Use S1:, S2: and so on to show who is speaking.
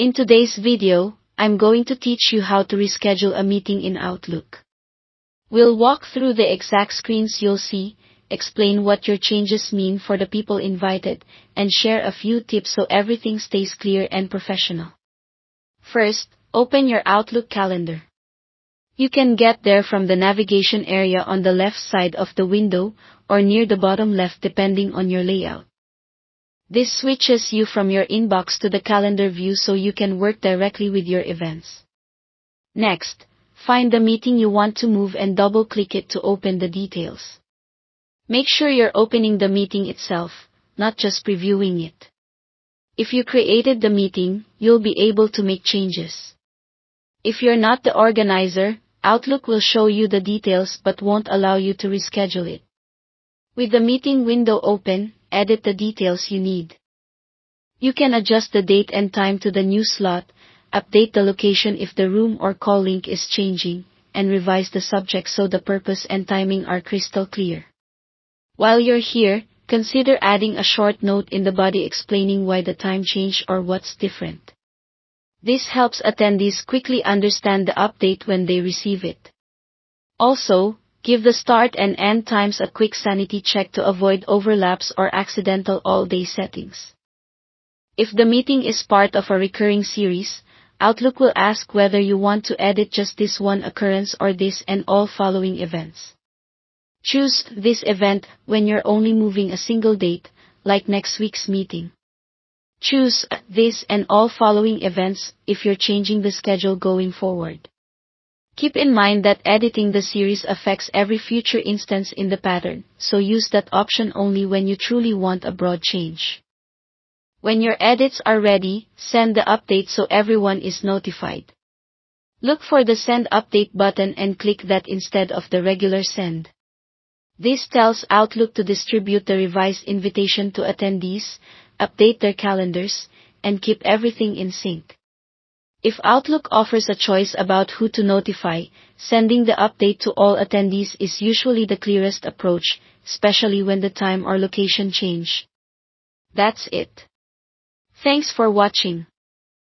S1: In today's video, I'm going to teach you how to reschedule a meeting in Outlook. We'll walk through the exact screens you'll see, explain what your changes mean for the people invited, and share a few tips so everything stays clear and professional. First, open your Outlook calendar. You can get there from the navigation area on the left side of the window, or near the bottom left depending on your layout. This switches you from your inbox to the calendar view so you can work directly with your events. Next, find the meeting you want to move and double-click it to open the details. Make sure you're opening the meeting itself, not just previewing it. If you created the meeting, you'll be able to make changes. If you're not the organizer, Outlook will show you the details but won't allow you to reschedule it. With the meeting window open, edit the details you need. You can adjust the date and time to the new slot, update the location if the room or call link is changing, and revise the subject so the purpose and timing are crystal clear. While you're here, consider adding a short note in the body explaining why the time changed or what's different. This helps attendees quickly understand the update when they receive it. Also, give the start and end times a quick sanity check to avoid overlaps or accidental all-day settings. If the meeting is part of a recurring series, Outlook will ask whether you want to edit just this one occurrence or this and all following events. Choose this event when you're only moving a single date, like next week's meeting. Choose this and all following events if you're changing the schedule going forward. Keep in mind that editing the series affects every future instance in the pattern, so use that option only when you truly want a broad change. When your edits are ready, send the update so everyone is notified. Look for the Send Update button and click that instead of the regular send. This tells Outlook to distribute the revised invitation to attendees, update their calendars, and keep everything in sync. If Outlook offers a choice about who to notify, sending the update to all attendees is usually the clearest approach, especially when the time or location change. That's it. Thanks for watching.